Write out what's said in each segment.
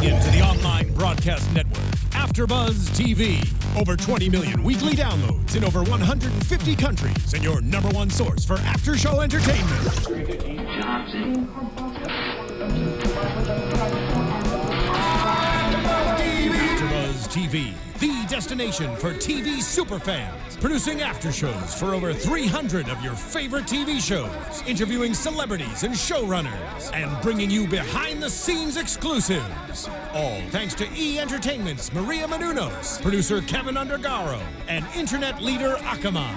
into the online broadcast network, AFTERBUZZ TV. Over 20 million weekly downloads in over 150 countries, and your number one source for after-show entertainment. AFTERBUZZ TV, the destination for TV superfans. Producing after shows for over 300 of your favorite TV shows, interviewing celebrities and showrunners, and bringing you behind-the-scenes exclusives. All thanks to E! Entertainment's Maria Menounos, producer Kevin Undergaro, and internet leader Akamai.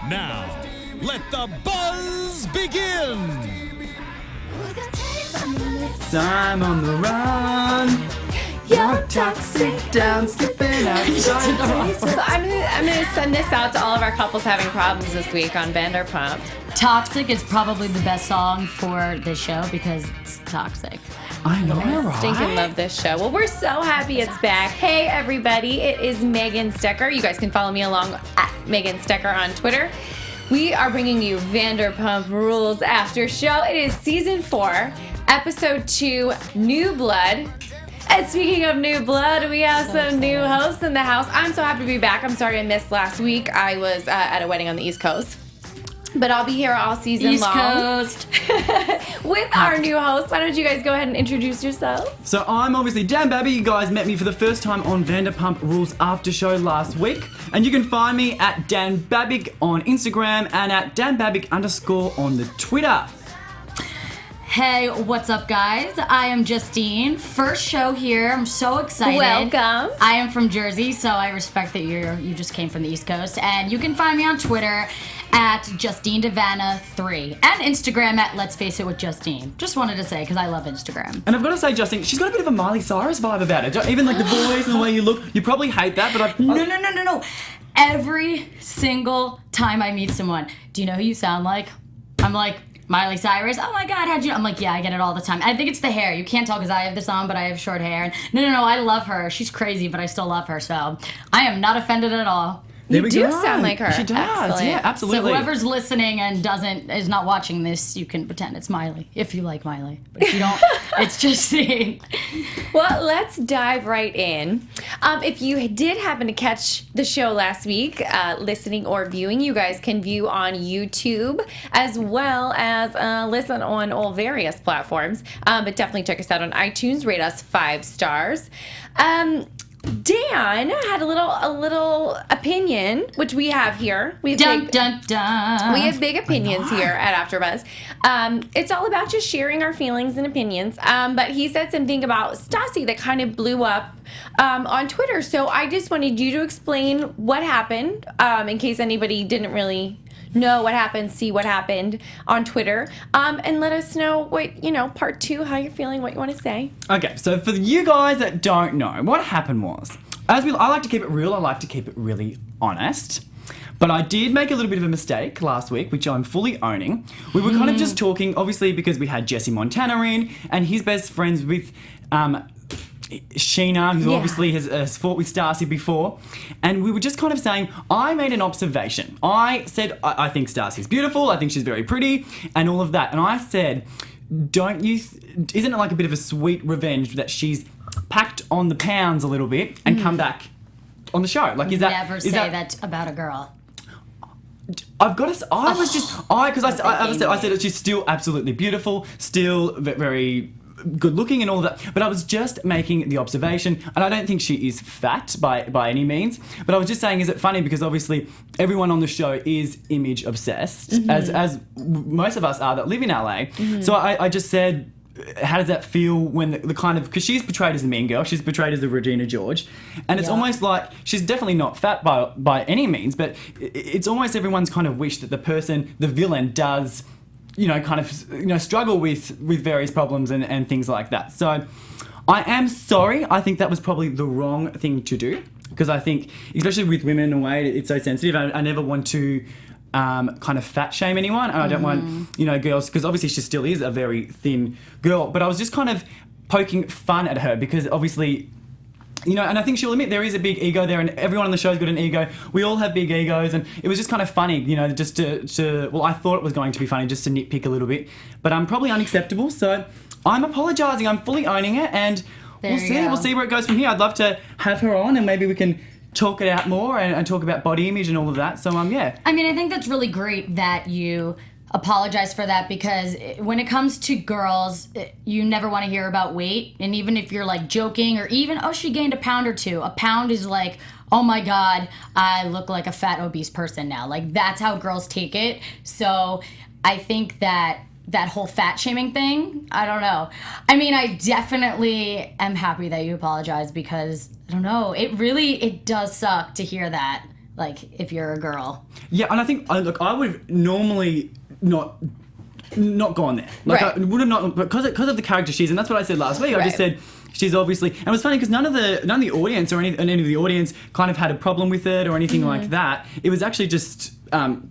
Now, let the buzz begin! I'm on the run. You're toxic, down, slipping outside. So I'm gonna send this out to all of our couples having problems this week on Vanderpump. Toxic is probably the best song for this show because it's toxic. I know, right? Stinking love this show. Well, we're so happy it's back. Hey, everybody, it is Megan Stecher. You guys can follow me along at Megan Stecher on Twitter. We are bringing you Vanderpump Rules after show. It is season 4, episode 2, New Blood. And speaking of new blood, we have some new hosts in the house. I'm so happy to be back. I'm sorry I missed last week. I was at a wedding on the East Coast. But I'll be here all season East long. Coast. With our new host. Why don't you guys go ahead and introduce yourselves? So I'm obviously Dan Babi. You guys met me for the first time on Vanderpump Rules after show last week. And you can find me at Dan Babic on Instagram and at Dan Babic _ on the Twitter. Hey, what's up, guys? I am Justine. First show here. I'm so excited. Welcome. I am from Jersey, so I respect that you just came from the East Coast. And you can find me on Twitter at Justine DiVanna 3 and Instagram at Let's Face It with Justine. Just wanted to say because I love Instagram. And I've got to say, Justine, she's got a bit of a Miley Cyrus vibe about it. Even like the voice and the way you look. You probably hate that, but No. Every single time I meet someone, do you know who you sound like? I'm like, Miley Cyrus. Oh my God, how'd you? I'm like, yeah, I get it all the time. I think it's the hair. You can't tell because I have this on, but I have short hair. And no, I love her. She's crazy, but I still love her. So I am not offended at all. You do sound like her. She does. Excellent. Yeah, absolutely. So whoever's listening and is not watching this, you can pretend it's Miley if you like Miley. But if you don't, it's Justine. Well, let's dive right in. If you did happen to catch the show last week, listening or viewing, you guys can view on YouTube as well as listen on all various platforms. But definitely check us out on iTunes. Rate us 5 stars. Dan had a little opinion, which we have here. We have We have big opinions here at AfterBuzz. It's all about just sharing our feelings and opinions. But he said something about Stassi that kind of blew up on Twitter. So I just wanted you to explain what happened, in case anybody didn't really know what happened, see what happened on Twitter, and let us know what, part 2, how you're feeling, what you want to say. Okay, so for you guys that don't know, what happened was, I like to keep it real, I like to keep it really honest, but I did make a little bit of a mistake last week, which I'm fully owning. We were kind of just talking, obviously, because we had Jesse Montana in, and he's best friends with Scheana, who obviously has fought with Stassi before, and we were just kind of saying, I made an observation. I said, I think Stassi's beautiful, I think she's very pretty, and all of that, and I said, isn't it like a bit of a sweet revenge that she's packed on the pounds a little bit and come back on the show? Like, Never say that about a girl. I've got to. I said that she's still absolutely beautiful, still very good looking and all that, but I was just making the observation, and I don't think she is fat by any means, but I was just saying, is it funny because obviously everyone on the show is image obsessed, as most of us are that live in LA. So I just said, how does that feel when the kind of, because she's portrayed as a mean girl, she's portrayed as the Regina George, and it's almost like she's definitely not fat by any means, but it's almost everyone's kind of wish that the villain does struggle with various problems and things like that. So I am sorry. I think that was probably the wrong thing to do, because I think, especially with women in a way, it's so sensitive. I never want to kind of fat shame anyone, and I don't want, girls, because obviously she still is a very thin girl, but I was just kind of poking fun at her because obviously you know, and I think she'll admit there is a big ego there, and everyone on the show's got an ego. We all have big egos, and it was just kind of funny, you know, just well, I thought it was going to be funny just to nitpick a little bit, but I'm probably unacceptable, so I'm apologising. I'm fully owning it, and we'll see where it goes from here. I'd love to have her on, and maybe we can talk it out more and talk about body image and all of that. So yeah. I mean, I think that's really great that you apologize for that, because when it comes to girls, you never want to hear about weight. And even if you're like joking, or even, oh, she gained a pound or two, a pound is like, oh my God, I look like a fat obese person now. Like, that's how girls take it. So I think that whole fat shaming thing, I don't know. I mean, I definitely am happy that you apologize, because I don't know, it does suck to hear that, like, if you're a girl. Yeah, and I think, look, I would have normally not gone there. Like, right. I would have not, because of the character she is, and that's what I said last week. I just said she's obviously, and it was funny because none of the audience or any of the audience kind of had a problem with it or anything like that. It was actually just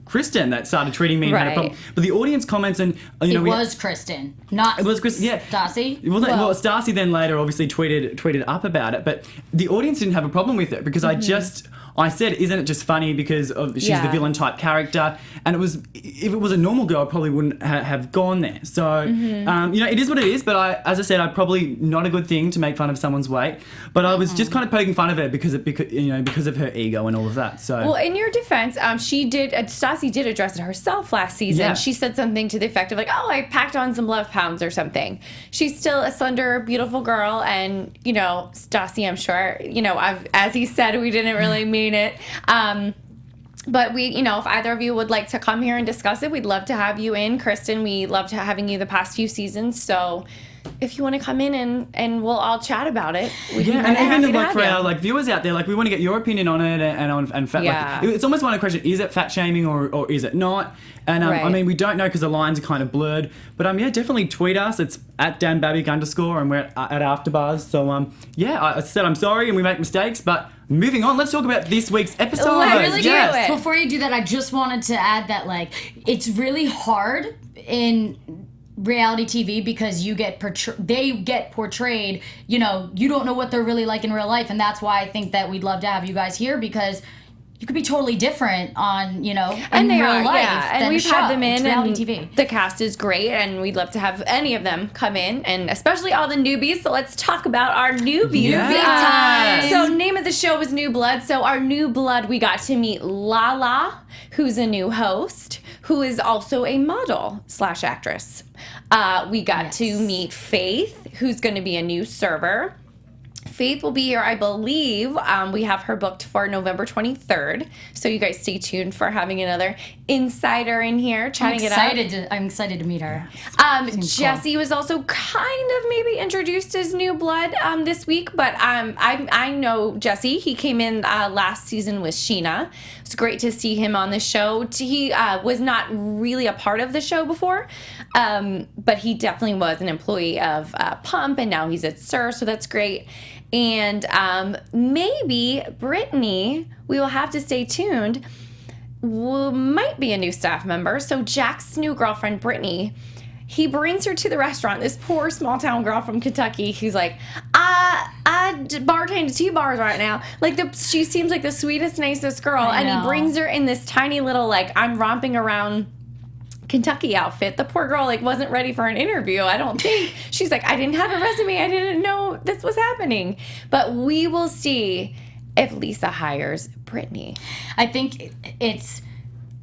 Kristen that started treating me and had a problem. But the audience comments, and you know, it was Kristen, not it was Kristen. Yeah, Darcy. Well, Darcy then later obviously tweeted up about it, but the audience didn't have a problem with it because I said, isn't it just funny because she's the villain type character? And if it was a normal girl, I probably wouldn't have gone there. So, you know, it is what it is. But as I said, I'm probably not a good thing to make fun of someone's weight. But I was just kind of poking fun of her because of her ego and all of that. So, well, in your defense, Stassi did address it herself last season. Yeah. She said something to the effect of like, "Oh, I packed on some love pounds or something." She's still a slender, beautiful girl, and you know, Stassi, I'm sure, you know, as he said, we didn't really mean it. But we, you know, if either of you would like to come here and discuss it, we'd love to have you in. Kristen, we loved having you the past few seasons. So if you want to come in and we'll all chat about it. And even like for our viewers out there, like we want to get your opinion on it and fat. Yeah. Like, it's almost one of the question: is it fat shaming or is it not? And I mean, we don't know because the lines are kind of blurred. But definitely tweet us. It's at @Babic_, and we're at AFTERBUZZ. So I said I'm sorry and we make mistakes, but moving on, let's talk about this week's episode. Let's do it. Before you do that, I just wanted to add that like it's really hard in reality TV because they get portrayed, you know, you don't know what they're really like in real life, and that's why I think that we'd love to have you guys here, because you could be totally different on, you know, in real life. Yeah, and we've had them in, and TV. The cast is great, and we'd love to have any of them come in, and especially all the newbies. So let's talk about our newbies. Yes. So name of the show was New Blood. So our new blood, we got to meet Lala, who's a new host, who is also a model / actress. We got to meet Faith, who's going to be a new server. Faith will be here, I believe. We have her booked for November 23rd. So you guys stay tuned for having another insider in here chatting it up. I'm excited to meet her. Jesse was also kind of maybe introduced as new blood this week, but I know Jesse. He came in last season with Scheana. It's great to see him on the show. He was not really a part of the show before, but he definitely was an employee of Pump, and now he's at SUR, so that's great. And maybe Brittany, we will have to stay tuned, might be a new staff member. So Jack's new girlfriend, Brittany, he brings her to the restaurant. This poor small town girl from Kentucky who's like, I bartend 2 bars right now. Like, she seems like the sweetest, nicest girl. And he brings her in this tiny little, like, I'm romping around Kentucky outfit. The poor girl wasn't ready for an interview, I don't think. She's like, I didn't have a resume. I didn't know this was happening. But we will see if Lisa hires Brittany. I think it's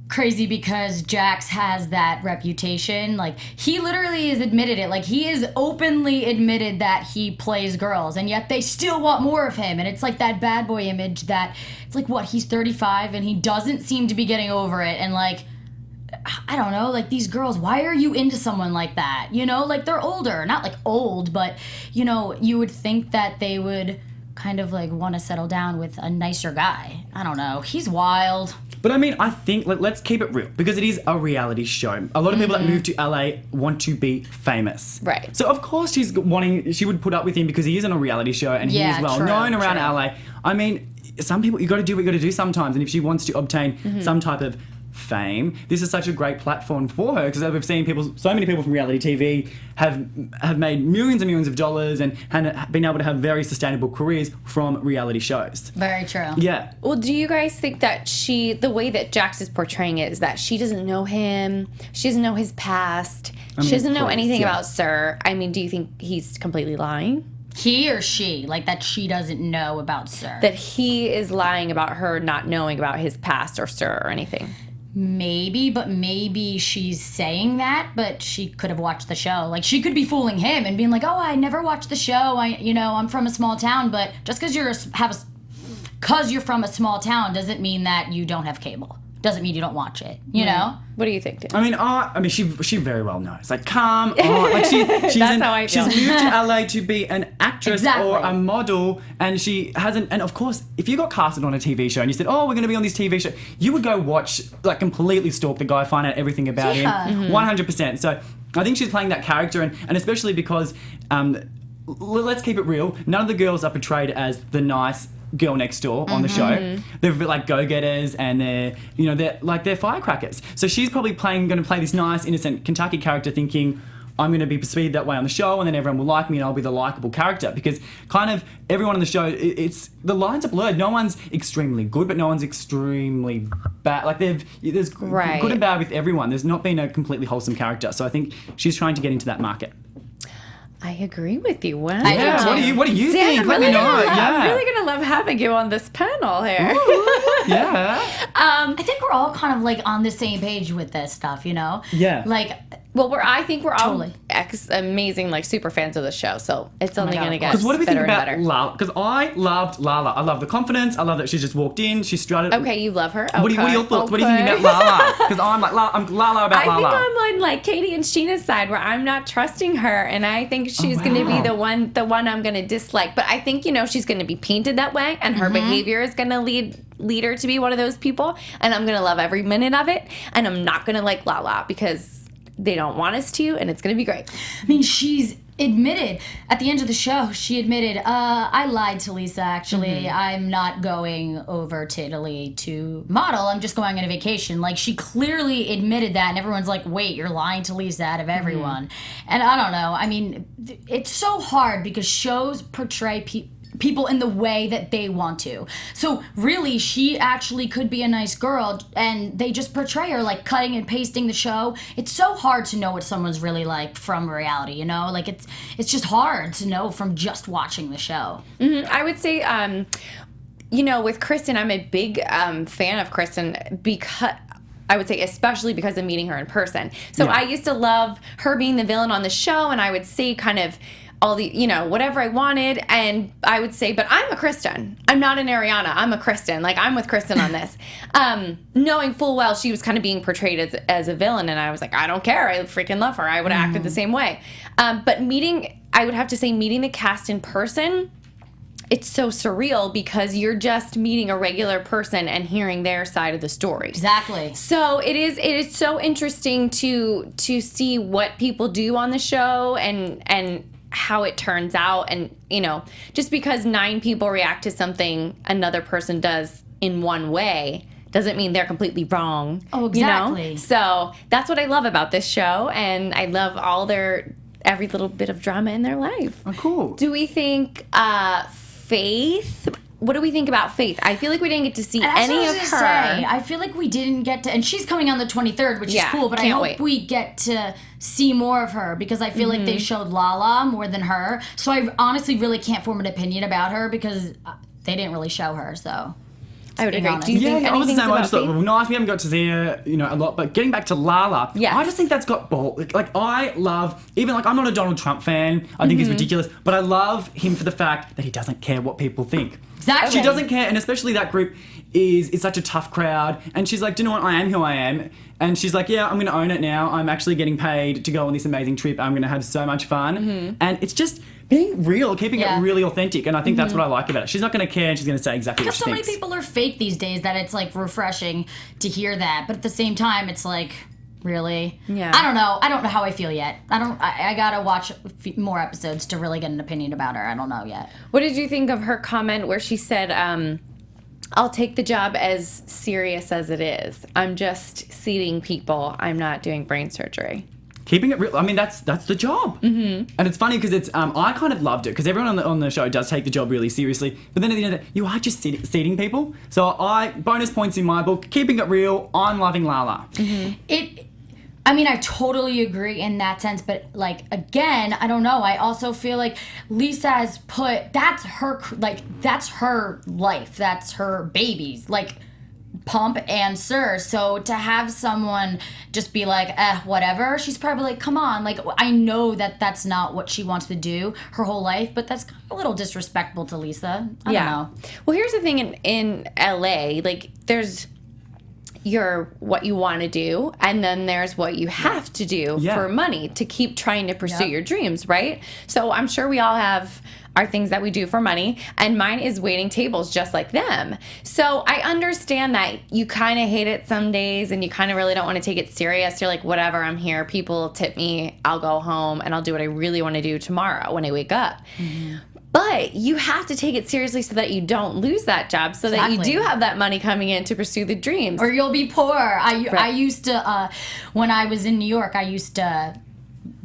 crazy because Jax has that reputation. Like, he literally has admitted it. Like, he has openly admitted that he plays girls, and yet they still want more of him. And it's like that bad boy image that it's like, what, he's 35 and he doesn't seem to be getting over it. And like, I don't know, like, these girls, why are you into someone like that? You know, like, they're older, not like old, but, you know, you would think that they would kind of like want to settle down with a nicer guy. I don't know. He's wild. But I mean, I think, let's keep it real, because it is a reality show. A lot of people that move to LA want to be famous. Right. So of course she would put up with him because he is on a reality show and he is well known around LA. I mean, some people, you got to do what you got to do sometimes, and if she wants to obtain some type of fame, this is such a great platform for her, because we've seen so many people from reality TV have made millions and millions of dollars and been able to have very sustainable careers from reality shows. Very true. Yeah. Well, do you guys think that the way that Jax is portraying it is that she doesn't know him, she doesn't know his past, she doesn't know anything about Sir? I mean, do you think he's completely lying? He or she? Like, that she doesn't know about Sir? That he is lying about her not knowing about his past or Sir or anything? Maybe, but maybe she's saying that, but she could have watched the show. Like, she could be fooling him and being like, oh, I never watched the show. I'm from a small town, but just because you're from a small town doesn't mean that you don't have cable. Doesn't mean you don't watch it, you know? What do you think, Tim? I mean, she very well knows. Like, come on. Like, she's how I feel. She's moved to LA to be an actress or a model, and she hasn't. And of course, if you got casted on a TV show and you said, "Oh, we're going to be on this TV show," you would go watch, like, completely stalk the guy, find out everything about him, 100%. So I think she's playing that character, and especially because, let's keep it real, none of the girls are portrayed as the nice girl next door on the show. They're like go-getters, and they're firecrackers. So she's probably going to play this nice, innocent Kentucky character, thinking, I'm going to be perceived that way on the show, and then everyone will like me, and I'll be the likable character. Because kind of everyone on the show, the lines are blurred. No one's extremely good, but no one's extremely bad. Like, there's good and bad with everyone. There's not been a completely wholesome character. So I think she's trying to get into that market. I agree with you. Wow. Yeah, what do you think? I'm Let me know. I'm really going to love having you on this panel here. Yeah. I think we're all kind of, like, on the same page with this stuff, you know? Yeah. Like, well, I think we're all Totally. amazing, like, super fans of the show, so it's only going to get Because what do we think better about and better. Lala? Because I loved Lala. I love the confidence. I love that she just walked in. She strutted. Okay, you love her. What are your thoughts? What do you think about Lala? Because I'm Lala about Lala. I think I'm on, like, Katie and Scheana's side, where I'm not trusting her, and I think she's going to be the one I'm going to dislike. But I think, she's going to be painted that way, and her behavior is going to lead her to be one of those people, and I'm going to love every minute of it, and I'm not going to like Lala because they don't want us to, and it's going to be great. I mean, she's admitted at the end of the show, I lied to Lisa, actually. I'm not going over to Italy to model. I'm just going on a vacation. Like, she clearly admitted that, and everyone's like, wait, you're lying to Lisa out of everyone. And I don't know. I mean, it's so hard because shows portray people in the way that they want to. So really, she actually could be a nice girl, and they just portray her like cutting and pasting the show. It's so hard to know what someone's really like from reality, you know? Like, it's just hard to know from just watching the show. I would say, with Kristen, I'm a big fan of Kristen because I would say especially because of meeting her in person. So I used to love her being the villain on the show, and I would say kind of all the, whatever I wanted. And I would say, but I'm a Kristen. I'm not an Ariana. I'm a Kristen. Like, I'm with Kristen on this. Knowing full well she was kind of being portrayed as a villain. And I was like, I don't care. I freaking love her. I would have acted the same way. But I would have to say meeting the cast in person, it's so surreal because you're just meeting a regular person and hearing their side of the story. Exactly. So it is so interesting to see what people do on the show and how it turns out, and just because 9 people react to something another person does in one way doesn't mean they're completely wrong. Oh, exactly. So that's what I love about this show, and I love every little bit of drama in their life. Oh, cool. Do we think Faith? What do we think about Faith? I feel like we didn't get to see any of her. I feel like we didn't get to, and she's coming on the 23rd, which is cool, but I hope we get to see more of her because I feel like they showed Lala more than her. So I honestly really can't form an opinion about her because they didn't really show her, so. I would agree. Honest. Do you think I was the anything same. I just thought, Faith? well, nice. We haven't got to see her, a lot. But getting back to Lala, I just think that's got ball. Like, I love, even like, I'm not a Donald Trump fan. I think he's ridiculous. But I love him for the fact that he doesn't care what people think. Exactly. She doesn't care, and especially that group is such a tough crowd. And she's like, do you know what? I am who I am. And she's like, yeah, I'm going to own it now. I'm actually getting paid to go on this amazing trip. I'm going to have so much fun. And it's just being real, keeping it really authentic. And I think that's what I like about it. She's not going to care, and she's going to say exactly what she thinks. Because so many people are fake these days that it's, like, refreshing to hear that. But at the same time, it's like, really? Yeah. I don't know how I feel yet. I gotta watch more episodes to really get an opinion about her. I don't know yet. What did you think of her comment where she said, I'll take the job as serious as it is. I'm just seating people. I'm not doing brain surgery. Keeping it real. I mean, that's the job. Mm-hmm. And it's funny because it's I kind of loved it because everyone on the show does take the job really seriously. But then at the end of the day, you are just seating people. So bonus points in my book. Keeping it real. I'm loving Lala. Mm-hmm. I mean, I totally agree in that sense, but like, again, I don't know. I also feel like Lisa has that's her life. That's her babies. Like, Pump and Sir. So to have someone just be like, whatever, she's probably like, come on. Like, I know that that's not what she wants to do her whole life, but that's kind of a little disrespectful to Lisa. I don't know. Well, here's the thing in LA, like, there's what you want to do, and then there's what you have to do for money to keep trying to pursue your dreams, right? So I'm sure we all have our things that we do for money, and mine is waiting tables just like them. So I understand that you kind of hate it some days and you kind of really don't want to take it serious. You're like, whatever, I'm here, people tip me, I'll go home and I'll do what I really want to do tomorrow when I wake up. Mm-hmm. But you have to take it seriously so that you don't lose that job, so that you do have that money coming in to pursue the dreams. Or you'll be poor. I used to, when I was in New York, I used to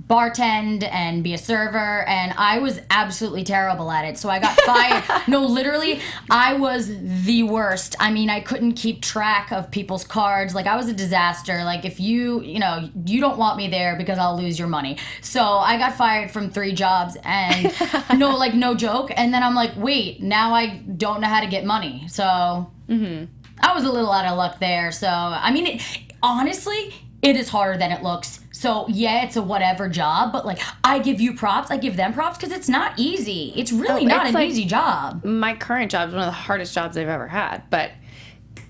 bartend and be a server, and I was absolutely terrible at it. So I got fired. No, literally, I was the worst. I mean, I couldn't keep track of people's cards. Like, I was a disaster. Like, if you don't want me there because I'll lose your money. So I got fired from 3 jobs, and no joke. And then I'm like, wait, now I don't know how to get money. So I was a little out of luck there. So, I mean, honestly, it is harder than it looks. So, yeah, it's a whatever job, but, like, I give you props, I give them props, because it's not easy. It's really not an easy job. My current job is one of the hardest jobs I've ever had, but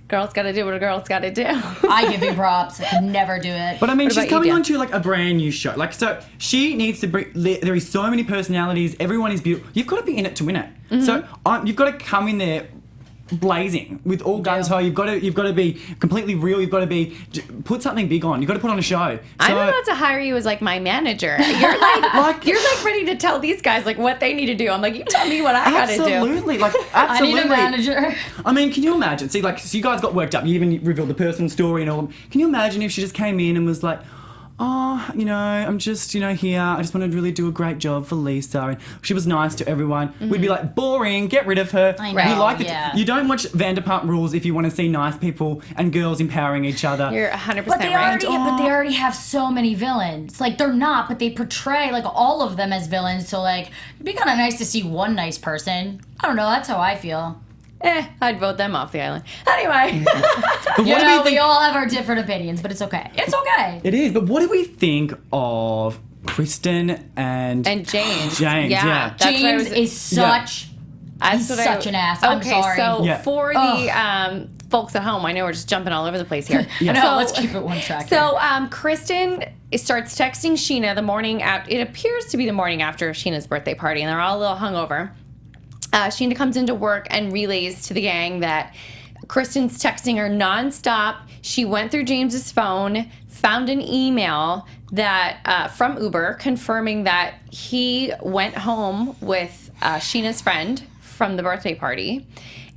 girl's got to do what a girl's got to do. I give you props. I could never do it. But, I mean, she's coming onto, like, a brand new show. Like, so she needs to bring... There is so many personalities. Everyone is beautiful. You've got to be in it to win it. Mm-hmm. So you've got to come in there blazing with all guns ho. You've got to be completely real. You've got to put something big on. You've got to put on a show. So, I'm about to hire you as like my manager. You're like you're like ready to tell these guys like what they need to do. I'm like, you tell me what I gotta do. Absolutely, like absolutely. I need a manager. I mean, can you imagine? See, like, so you guys got worked up. You even revealed the person's story and all. Can you imagine if she just came in and was like, oh, I'm just, here. I just want to really do a great job for Lisa. And she was nice to everyone. Mm-hmm. We'd be like, boring, get rid of her. I know, you like it. You don't watch Vanderpump Rules if you want to see nice people and girls empowering each other. You're 100% but they right. But they already have so many villains. Like, they're not, but they portray, like, all of them as villains. So, like, it'd be kind of nice to see one nice person. I don't know. That's how I feel. I'd vote them off the island. Anyway. We all have our different opinions, but it's okay. It's okay. It is, but what do we think of Kristen and James? Yeah. James is such... He's such an ass. I'm sorry. So for the folks at home, I know we're just jumping all over the place here. No, let's keep it one track. So Kristen starts texting Scheana the morning after... It appears to be the morning after Sheena's birthday party, and they're all a little hungover. Scheana comes into work and relays to the gang that Kristen's texting her nonstop. She went through James's phone, found an email that from Uber confirming that he went home with Sheena's friend from the birthday party,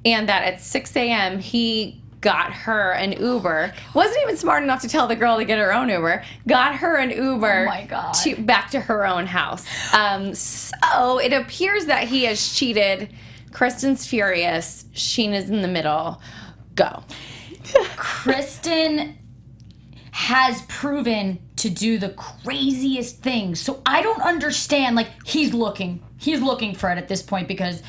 and that at 6 a.m. he got her an Uber. Wasn't even smart enough to tell the girl to get her own Uber. Got her an Uber. Oh my God. Back to her own house. So it appears that he has cheated. Kristen's furious. Sheena's in the middle. Go. Kristen has proven to do the craziest things. So I don't understand. Like, he's looking for it at this point because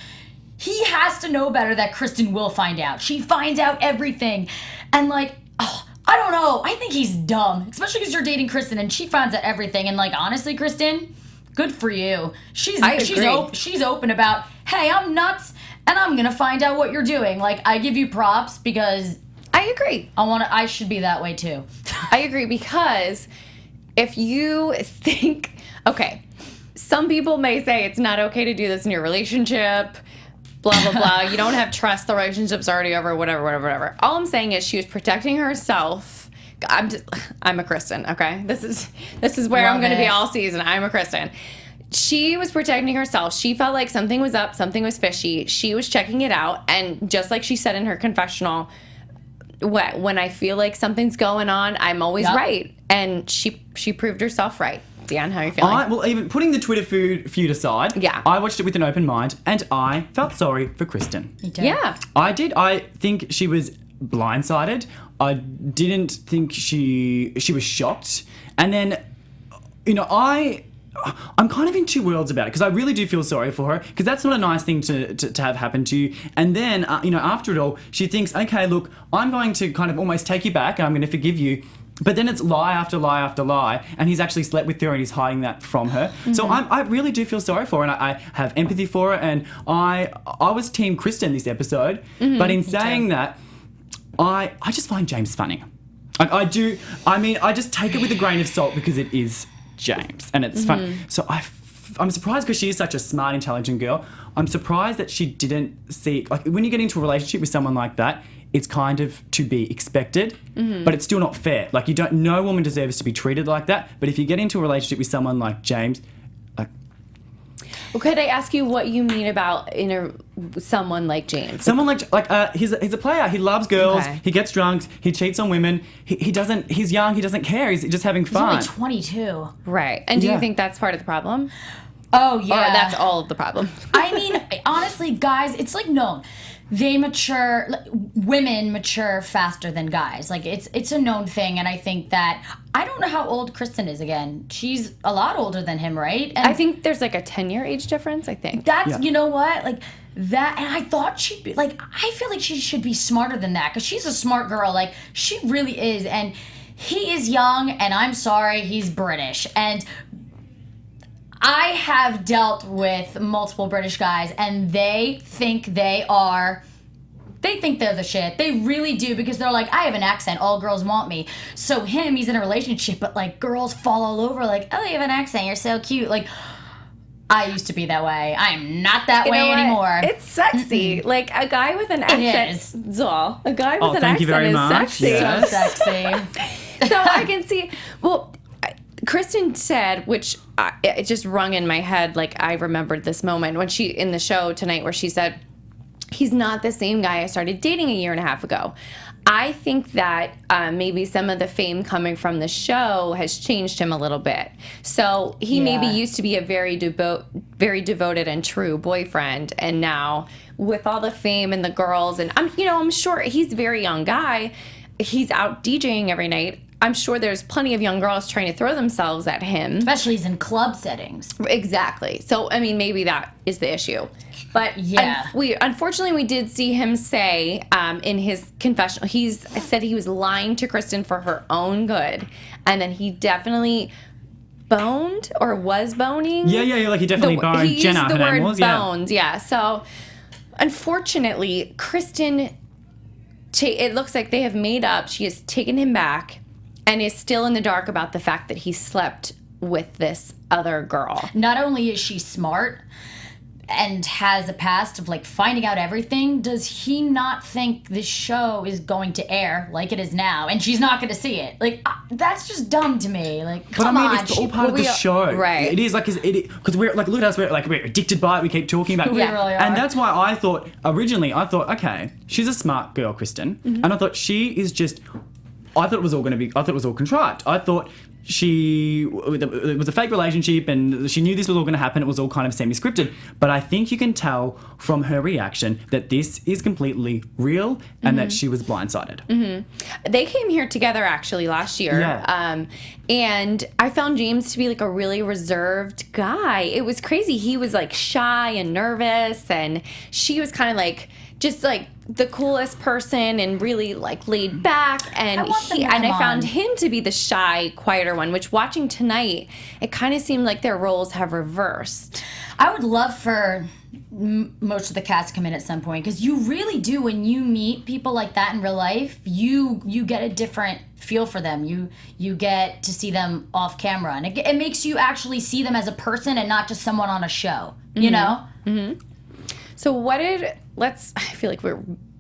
he has to know better that Kristen will find out. She finds out everything. And, like, I don't know. I think he's dumb, especially because you're dating Kristen and she finds out everything. And, like, honestly, Kristen, good for you. She's open about, hey, I'm nuts and I'm going to find out what you're doing. Like, I give you props because I agree. I should be that way too. I agree because if you think, okay, some people may say it's not okay to do this in your relationship, blah, blah, blah. You don't have trust. The relationship's already over, whatever. All I'm saying is she was protecting herself. I'm a Kristen, okay? This is where I'm going to be all season. I'm a Kristen. she was protecting herself. She felt like something was up, something was fishy. She was checking it out. And just like she said in her confessional, when I feel like something's going on, I'm always right. And she proved herself right. Dan, how are you feeling? Well, even putting the Twitter feud aside, I watched it with an open mind, and I felt sorry for Kristen. You did. Yeah. I did. I think she was blindsided. I didn't think she was shocked. And then, I'm kind of in two worlds about it, because I really do feel sorry for her, because that's not a nice thing to have happen to you. And then, after it all, she thinks, okay, look, I'm going to kind of almost take you back, and I'm going to forgive you. But then it's lie after lie after lie, and he's actually slept with her and he's hiding that from her. Mm-hmm. So I really do feel sorry for her, and I have empathy for her, and I was team Kristen this episode, but in saying that, I just find James funny. Like, I do. I mean, I just take it with a grain of salt because it is James, and it's fun. So I'm surprised, because she is such a smart, intelligent girl. I'm surprised that she didn't see, like, when you get into a relationship with someone like that, it's kind of to be expected, but it's still not fair. Like, no woman deserves to be treated like that. But if you get into a relationship with someone like James, like... Well, could I ask you what you mean about someone like James? Someone like he's a player. He loves girls. Okay. He gets drunk. He cheats on women. He doesn't. He's young. He doesn't care. He's just having fun. He's only 22. Right. And do you think that's part of the problem? Oh, yeah. Or that's all of the problem? I mean, honestly, guys, it's like known. They mature, women mature faster than guys. Like, it's a known thing, and I think that, I don't know how old Kristen is again. She's a lot older than him, right? And I think there's like a 10-year age difference, I think. that's, you know what? Like, that, and I thought she'd be, like, I feel like she should be smarter than that, because she's a smart girl. Like, she really is, and he is young, and I'm sorry, he's British, and... I have dealt with multiple British guys, and they think they're the shit. They really do, because they're like, I have an accent, all girls want me. So he's in a relationship, but like, girls fall all over, like, oh, you have an accent, you're so cute. Like, I used to be that way. I'm not that way anymore. It's sexy. Like, a guy with an accent. Zoll. A guy with an accent you very is much. sexy. Yes. So sexy. So I can see, Kristen said, which it just rung in my head, like, I remembered this moment when she, in the show tonight, where she said, he's not the same guy I started dating a year and a half ago. I think that maybe some of the fame coming from the show has changed him a little bit. So he maybe used to be a very devoted and true boyfriend, and now with all the fame and the girls, and I'm sure he's a very young guy. He's out DJing every night. I'm sure there's plenty of young girls trying to throw themselves at him. Especially in club settings. Exactly. So, I mean, maybe that is the issue. But unfortunately, we did see him say in his confessional, said he was lying to Kristen for her own good. And then he definitely boned or was boning. Yeah, like he definitely boned Jenna. He used the word bones, yeah. So, unfortunately, Kristen, it looks like they have made up. She has taken him back and is still in the dark about the fact that he slept with this other girl. Not only is she smart and has a past of, like, finding out everything, does he not think this show is going to air like it is now, and she's not going to see it? Like, that's just dumb to me. Like, come on. It's all part of the show. Right. It is, like, because we're, like, look at us, we're addicted by it, we keep talking about it. We really are. And that's why I thought, okay, she's a smart girl, Kristen, and I thought I thought it was all contrived. I thought it was a fake relationship, and she knew this was all going to happen. It was all kind of semi-scripted. But I think you can tell from her reaction that this is completely real and that she was blindsided. They came here together, actually, last year. Yeah. And I found James to be, like, a really reserved guy. It was crazy. He was, like, shy and nervous, and she was kind of, like, just, like, the coolest person and really, like, laid back. And I found him to be the shy, quieter one, which, watching tonight, it kind of seemed like their roles have reversed. I would love for most of the cast to come in at some point, because you really do, when you meet people like that in real life, you get a different feel for them. You get to see them off camera, and it makes you actually see them as a person and not just someone on a show, you know? So I feel like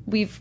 we've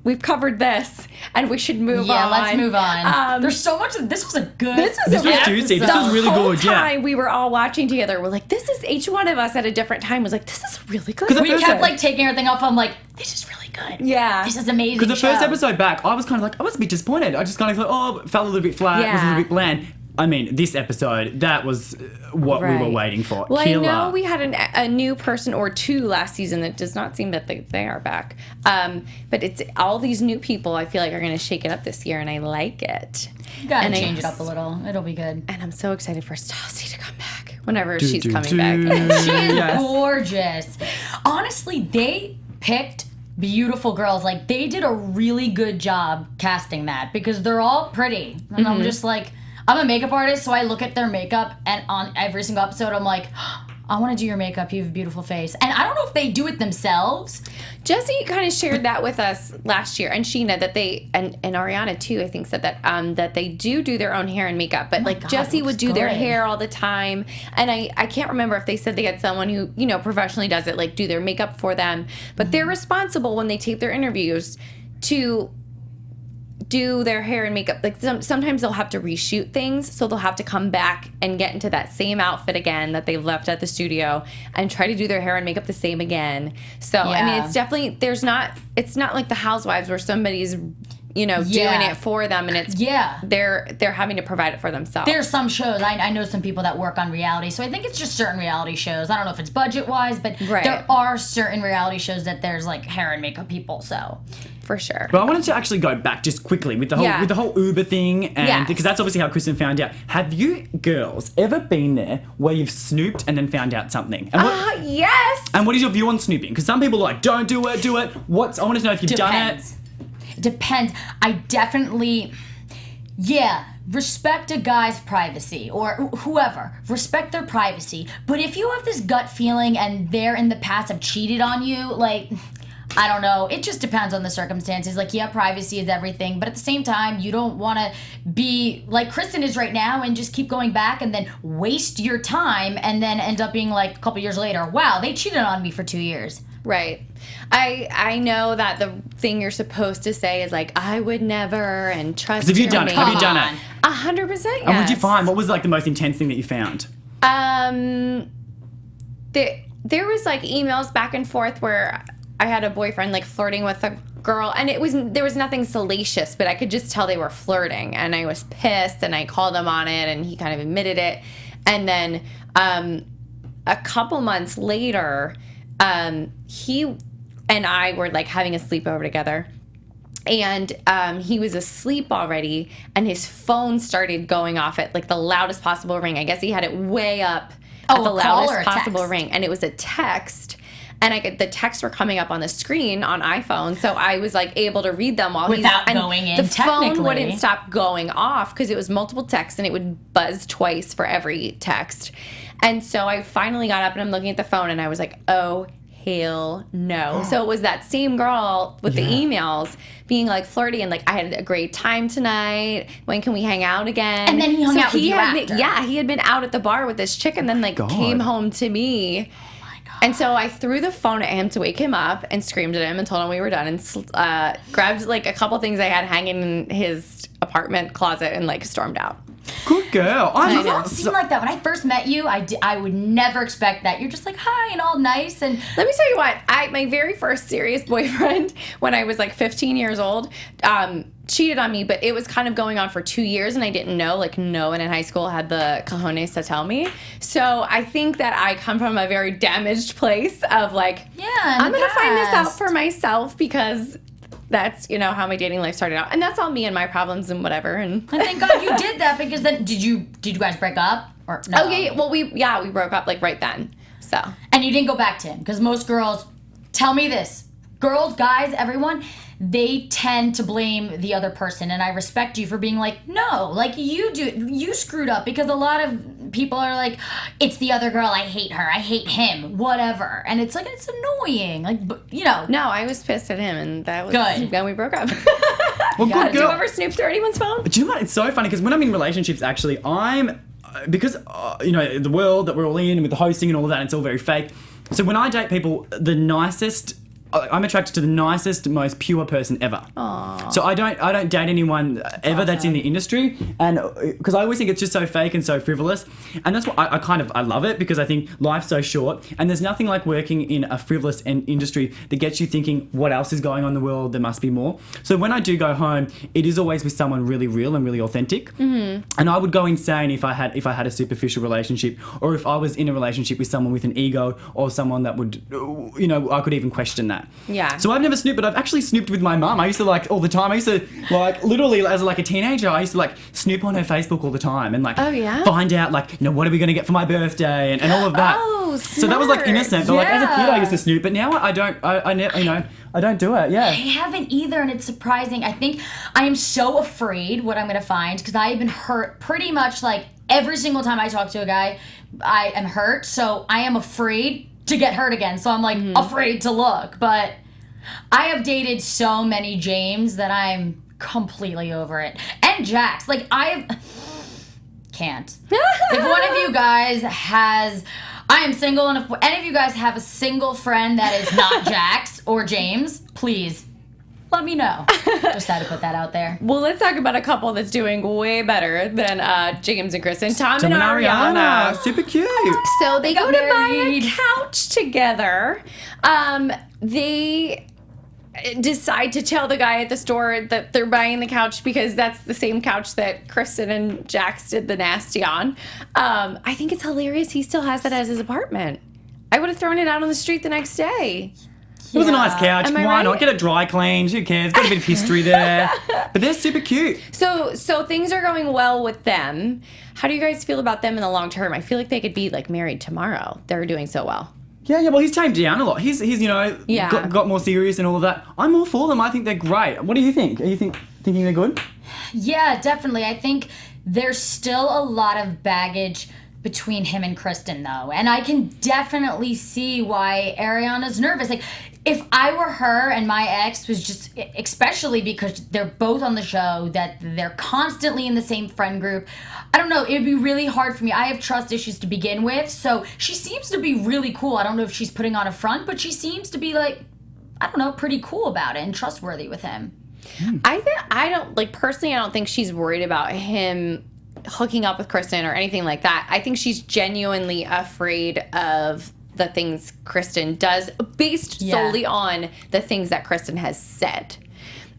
we've covered this, and we should move on. Yeah, let's move on. There's so much. This was a good. This was juicy. This was really good. The whole time we were all watching together, we're like, this is, each one of us at a different time was like, this is really good. We kept like taking everything off. I'm like, this is really good. Yeah, this is amazing. Because the first episode back, I was kind of like, I was a bit disappointed. I just kind of thought, oh, it felt a little bit flat. It was a little bit bland. I mean, this episode, that was what we were waiting for. Well, Killer. I know we had a new person or two last season. That does not seem that they are back. But it's all these new people I feel like are going to shake it up this year, and I like it. You gotta change it up a little. It'll be good. And I'm so excited for Stassi to come back whenever she's coming back. She is gorgeous. Honestly, they picked beautiful girls. Like, they did a really good job casting that because they're all pretty. And I'm just like, I'm a makeup artist, so I look at their makeup, and on every single episode, I'm like, I want to do your makeup. You have a beautiful face. And I don't know if they do it themselves. Jesse kind of shared that with us last year, and Scheana, that they, and Ariana too, I think, said that that they do their own hair and makeup. But like, Jesse would do their hair all the time, and I can't remember if they said they had someone who, you know, professionally does it, like do their makeup for them. But they're responsible when they tape their interviews to do their hair and makeup. Like, sometimes they'll have to reshoot things, so they'll have to come back and get into that same outfit again that they've left at the studio and try to do their hair and makeup the same again. So I mean, it's definitely, it's not like the Housewives where somebody's, you know, doing it for them, and it's they're having to provide it for themselves. There's some shows, I know some people that work on reality, so I think it's just certain reality shows. I don't know if it's budget wise, but there are certain reality shows that there's like hair and makeup people, so for sure. But I wanted to actually go back just quickly with the whole Uber thing, and because that's obviously how Kristen found out. Have you girls ever been there where you've snooped and then found out something? And yes. And what is your view on snooping? Because some people are like, don't do it, do it. I want to know if you've done it. Depends. I definitely, respect a guy's privacy, or whoever. Respect their privacy. But if you have this gut feeling and they're in the past have cheated on you, like, I don't know. It just depends on the circumstances. Like, privacy is everything. But at the same time, you don't want to be like Kristen is right now and just keep going back and then waste your time and then end up being like a couple years later, wow, they cheated on me for 2 years. Right. I know that the thing you're supposed to say is like, I would never, and trust Have you your done it? man. Have you done it? 100%, yes. And what did you find? What was like the most intense thing that you found? There was like emails back and forth where I had a boyfriend like flirting with a girl, and there was nothing salacious, but I could just tell they were flirting, and I was pissed, and I called him on it, and he kind of admitted it. And then a couple months later, he and I were like having a sleepover together, and he was asleep already, and his phone started going off at like the loudest possible ring. I guess he had it way up at the loudest possible ring, and it was a text. And the texts were coming up on the screen on iPhone, so I was like able to read them while without going in. The phone wouldn't stop going off because it was multiple texts, and it would buzz twice for every text. And so I finally got up, and I'm looking at the phone, and I was like, oh, hell no. So it was that same girl with the emails being like flirty and like, I had a great time tonight. When can we hang out again? And then he hung out with you after. He had been out at the bar with this chick and then like came home to me. And so I threw the phone at him to wake him up and screamed at him and told him we were done, and grabbed like a couple things I had hanging in his apartment closet and like stormed out. Good girl. You don't seem like that. When I first met you, I would never expect that. You're just like, hi, and all nice. And let me tell you what, my very first serious boyfriend, when I was like 15 years old, cheated on me, but it was kind of going on for 2 years, and I didn't know. Like, no one in high school had the cojones to tell me. So I think that I come from a very damaged place of like, I'm going to find this out for myself, because that's, you know, how my dating life started out. And that's all me and my problems and whatever. And thank God you did that, because then did you guys break up? Or no? Oh, yeah. Well, we broke up like right then. So. And you didn't go back to him, because most girls, tell me this, girls, guys, everyone, they tend to blame the other person, and I respect you for being like, no, like you screwed up, because a lot of people are like, it's the other girl, I hate her, I hate him, whatever, and it's like, it's annoying, like, you know. No, I was pissed at him, and that was good. Then we broke up. Well, good girl. Do you ever snoop through anyone's phone? Do you know what? It's so funny, because when I'm in relationships, actually, because you know, the world that we're all in with the hosting and all of that, it's all very fake. So when I date people, the nicest I'm attracted to the nicest, most pure person ever. Aww. So I don't date anyone ever that's in the industry, and because I always think it's just so fake and so frivolous, and that's what I love it, because I think life's so short, and there's nothing like working in a frivolous industry that gets you thinking, what else is going on in the world? There must be more. So when I do go home, it is always with someone really real and really authentic. And I would go insane if I had a superficial relationship, or if I was in a relationship with someone with an ego, or someone that would, I could even question that. Yeah. So I've never snooped, but I've actually snooped with my mum. I used to all the time. I used to literally as a teenager, I used to snoop on her Facebook all the time and oh, yeah? find out what are we going to get for my birthday and all of that. Oh, smart. So that was innocent, but as a kid I used to snoop, but now I don't. I never, I don't do it. Yeah. I haven't either, and it's surprising. I think I am so afraid what I'm going to find, because I have been hurt pretty much every single time I talk to a guy. I am hurt, so I am afraid to get hurt again. So I'm afraid to look. But I have dated so many James that I'm completely over it. And Jax. Can't. If one of you guys has... I am single, and if any of you guys have a single friend that is not Jax or James, please let me know. Just had to put that out there. Well, let's talk about a couple that's doing way better than James and Kristen. Tom and Ariana. Super cute. So they go to buy married. a couch together. They decide to tell the guy at the store that they're buying the couch because that's the same couch that Kristen and Jax did the nasty on. I think it's hilarious he still has that as his apartment. I would have thrown it out on the street the next day. It was a nice couch. Am I Why right? not? Get it dry cleaned. Who cares? Got a bit of history there. But they're super cute. So things are going well with them. How do you guys feel about them in the long term? I feel like they could be married tomorrow. They're doing so well. Yeah, well, he's tamed down a lot. He's got more serious and all of that. I'm all for them. I think they're great. What do you think? Are you thinking they're good? Yeah, definitely. I think there's still a lot of baggage between him and Kristen, though. And I can definitely see why Ariana's nervous. If I were her and my ex was just, especially because they're both on the show, that they're constantly in the same friend group, I don't know, it'd be really hard for me. I have trust issues to begin with, so she seems to be really cool. I don't know if she's putting on a front, but she seems to be pretty cool about it and trustworthy with him. Personally, I don't think she's worried about him hooking up with Kristen or anything like that. I think she's genuinely afraid of the things Kristen does based solely on the things that Kristen has said.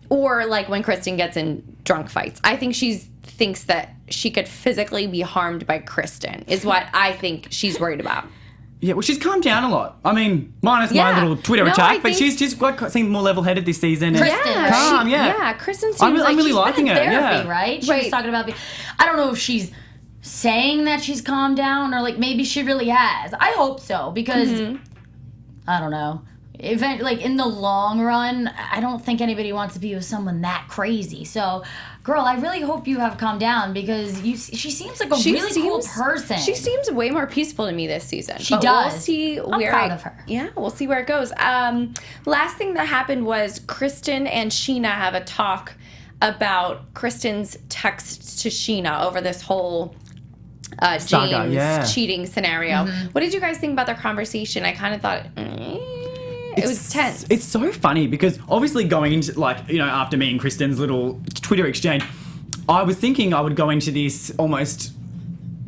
Or when Kristen gets in drunk fights. I think she thinks that she could physically be harmed by Kristen is what I think she's worried about. Yeah, well, she's calmed down a lot. I mean, minus my little Twitter attack, but she's just seemed more level-headed this season. Kristen. Calm, Kristen seems I'm really she's liking been in her. therapy, right? She was talking about... I don't know if she's saying that she's calmed down or maybe she really has. I hope so, because I don't know. If in the long run, I don't think anybody wants to be with someone that crazy. So, girl, I really hope you have calmed down, because she seems like a really cool person. She seems way more peaceful to me this season. She does. We'll see I'm proud of her. Yeah, we'll see where it goes. Last thing that happened was Kristen and Scheana have a talk about Kristen's texts to Scheana over this whole Saga, James cheating scenario. What did you guys think about their conversation? I kind of thought... It was tense. It's so funny because obviously going into after me and Kristen's little Twitter exchange, I was thinking I would go into this almost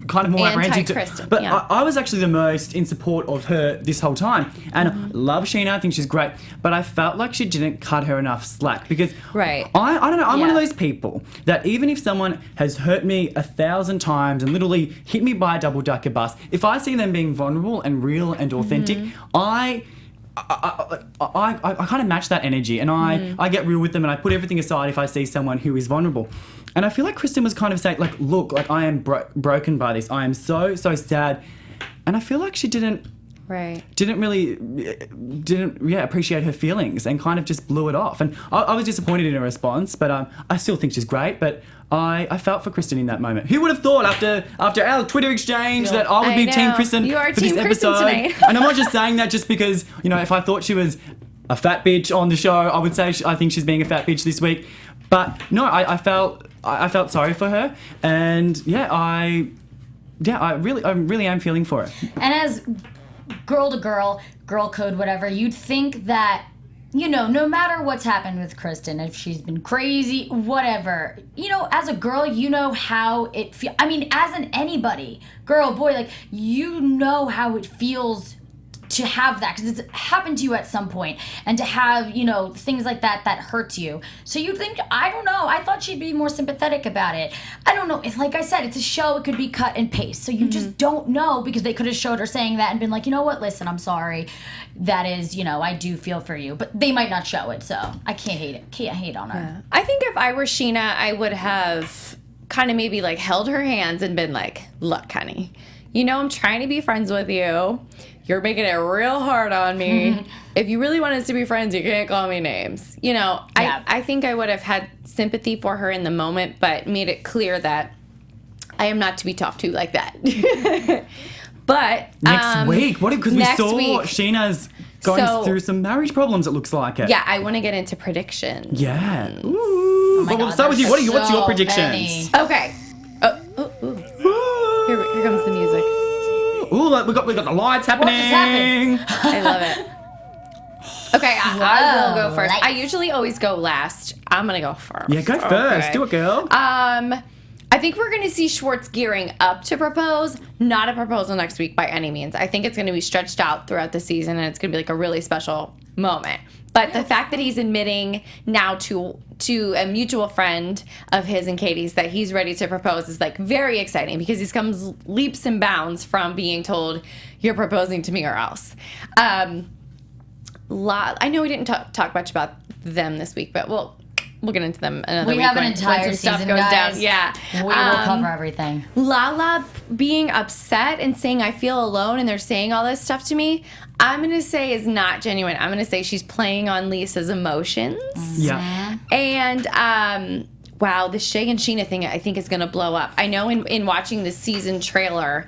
kind of more anti-Kristen. But I was actually the most in support of her this whole time, and love Scheana. I think she's great, but I felt like she didn't cut her enough slack because I don't know. I'm one of those people that even if someone has hurt me 1,000 times and literally hit me by a double-decker bus, if I see them being vulnerable and real and authentic, I kind of match that energy, and I get real with them, and I put everything aside if I see someone who is vulnerable. And I feel like Kristen was kind of saying, look, I am broken by this. I am so sad. And I feel like she didn't appreciate her feelings and kind of just blew it off. And I was disappointed in her response, but I still think she's great. But I felt for Kristen in that moment. Who would have thought after our Twitter exchange that I would be Team Kristen you are for team this Kristen episode? tonight. And I'm not just saying that just because, if I thought she was a fat bitch on the show, I would say I think she's being a fat bitch this week. But no, I felt sorry for her, and I really am feeling for her. And as girl to girl code, whatever, you'd think that no matter what's happened with Kristen, if she's been crazy, whatever, as a girl, you know how it feels. I mean, as anybody, girl, boy, like, you know how it feels to have that, because it's happened to you at some point, and to have, things like that hurts you. So you think, I don't know, I thought she'd be more sympathetic about it. I don't know, like I said, it's a show, it could be cut and paste, so you just don't know, because they could have showed her saying that and been like, you know what, listen, I'm sorry, that is, I do feel for you, but they might not show it, so I can't hate on her. Yeah. I think if I were Scheana, I would have kind of maybe like held her hands and been like, look, honey, I'm trying to be friends with you. You're making it real hard on me. If you really want us to be friends, you can't call me names. I think I would have had sympathy for her in the moment, but made it clear that I am not to be talked to like that. But next week, because we saw week, Scheana's going through some marriage problems. It looks like it. Yeah, I want to get into predictions. Yeah. Ooh. Oh my God, we'll start with you. What's your predictions? Okay. Here comes the music. Ooh, we got the lights happening. What just happened? I love it. Okay, I will go first. I usually always go last. I'm gonna go first. Yeah, go first. Okay. Do it, girl. I think we're gonna see Schwartz gearing up to propose. Not a proposal next week by any means. I think it's gonna be stretched out throughout the season, and it's gonna be like a really special moment. But the fact that he's admitting now to a mutual friend of his and Katie's that he's ready to propose is like very exciting, because he comes leaps and bounds from being told you're proposing to me or else. I know we didn't talk much about them this week, but we'll get into them another week. We have an when entire some stuff season, goes guys. down. Yeah, We will cover everything. Lala being upset and saying I feel alone, and they're saying all this stuff to me, I'm going to say is not genuine. I'm going to say she's playing on Lisa's emotions. Yeah. And, wow, the Shay and Scheana thing I think is going to blow up. I know in watching the season trailer,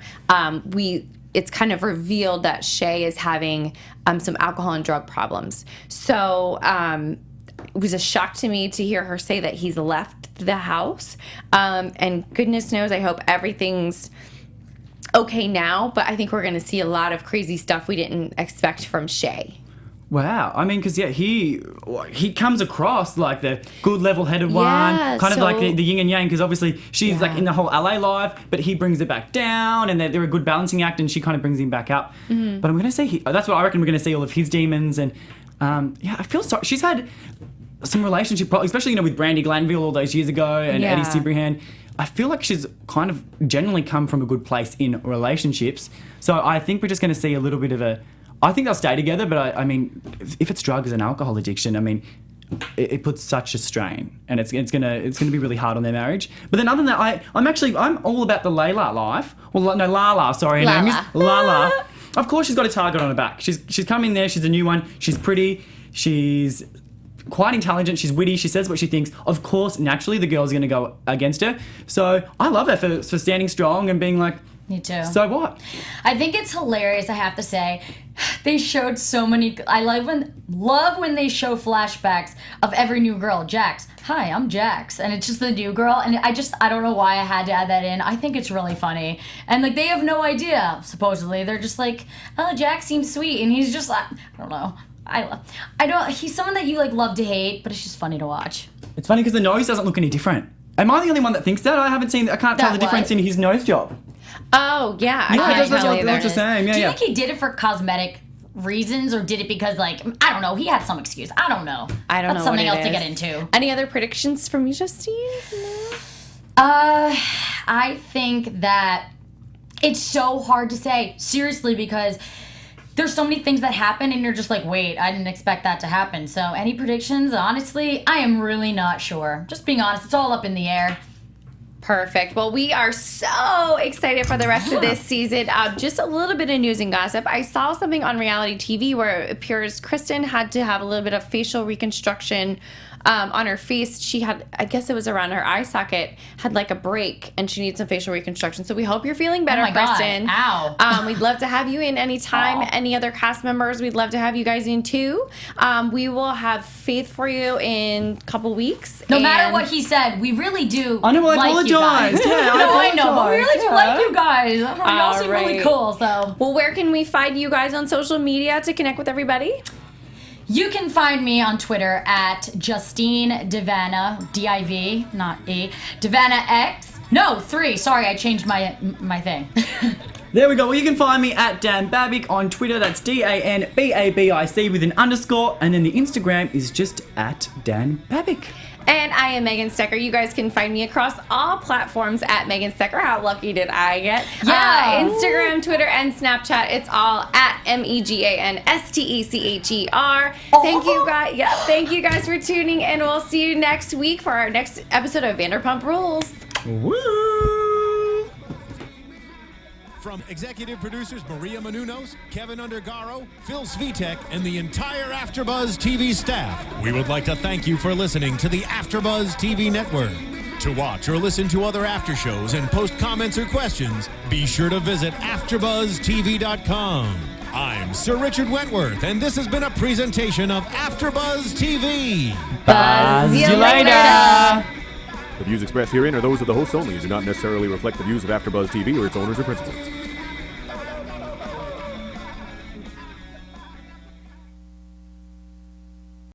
it's kind of revealed that Shay is having some alcohol and drug problems. So it was a shock to me to hear her say that he's left the house. And goodness knows, I hope everything's okay now, but I think we're going to see a lot of crazy stuff we didn't expect from Shay. Wow. I mean, because, he comes across like the good level-headed one, kind of like the yin and yang, because obviously she's like in the whole LA life, but he brings it back down, and they're a good balancing act, and she kind of brings him back up. Mm-hmm. But I'm going to say, that's what I reckon we're going to see, all of his demons, and I feel sorry. She's had some relationship problems, especially, with Brandi Glanville all those years ago, and Eddie Cibrian. I feel like she's kind of generally come from a good place in relationships. So I think we're just going to see a little bit of I think they'll stay together, but I mean, if it's drugs and alcohol addiction, I mean, it puts such a strain, and it's gonna be really hard on their marriage. But then other than that, I'm all about the Layla life. Well, no, Lala. Sorry, her name is Lala. Of course, she's got a target on her back. She's come in there. She's a new one. She's pretty. She's quite intelligent. She's witty. She says what she thinks. Of course, naturally, the girl's going to go against her. So I love her for standing strong and being like, me too. So what? I think it's hilarious, I have to say. They showed so many. I love when they show flashbacks of every new girl. Jax. Hi, I'm Jax. And it's just the new girl. And I don't know why I had to add that in. I think it's really funny. And like, they have no idea, supposedly. They're just like, oh, Jax seems sweet. And he's just like, I don't know. He's someone that you like love to hate, but it's just funny to watch. It's funny because the nose doesn't look any different. Am I the only one that thinks that? I can't tell the difference in his nose job. Oh, yeah. I can't tell either. It's the same. Yeah, Do you think he did it for cosmetic reasons, or did it because, like, I don't know, he had some excuse. I don't know. That's something else to get into. Any other predictions from you, Justine? No? I think that it's so hard to say, seriously, because there's so many things that happen and you're just like, wait, I didn't expect that to happen. So any predictions? Honestly, I am really not sure. Just being honest, it's all up in the air. Perfect. Well, we are so excited for the rest of this season. Just a little bit of news and gossip. I saw something on reality TV where it appears Kristen had to have a little bit of facial reconstruction on her face. She had, I guess it was around her eye socket, had like a break, and she needs some facial reconstruction. So we hope you're feeling better, Kristen. God. Ow. We'd love to have you in anytime. Any other cast members, we'd love to have you guys in too. We will have faith for you in a couple weeks. No matter what he said, we really do. I know, I apologize. Yeah, I know, but we really do like you guys. You all seem really cool. So, well, where can we find you guys on social media to connect with everybody? You can find me on Twitter at Justine DiVanna, D-I-V, not E, DiVanna X. No, 3. Sorry, I changed my thing. There we go. Well, you can find me at Dan Babic on Twitter. That's DANBABIC with an underscore. And then the Instagram is just at Dan Babic. And I am Megan Stecher. You guys can find me across all platforms at Megan Stecher. How lucky did I get? Yeah. Instagram, Twitter, and Snapchat. It's all at MEGANSTECHER. Thank you guys. Yeah, thank you guys for tuning in. We'll see you next week for our next episode of Vanderpump Rules. Woo! From executive producers Maria Menounos, Kevin Undergaro, Phil Svitek, and the entire AfterBuzz TV staff, we would like to thank you for listening to the AfterBuzz TV network. To watch or listen to other after shows and post comments or questions, be sure to visit AfterBuzzTV.com. I'm Sir Richard Wentworth, and this has been a presentation of AfterBuzz TV. Buzz you later. The views expressed herein are those of the hosts only and do not necessarily reflect the views of AfterBuzz TV or its owners or principals.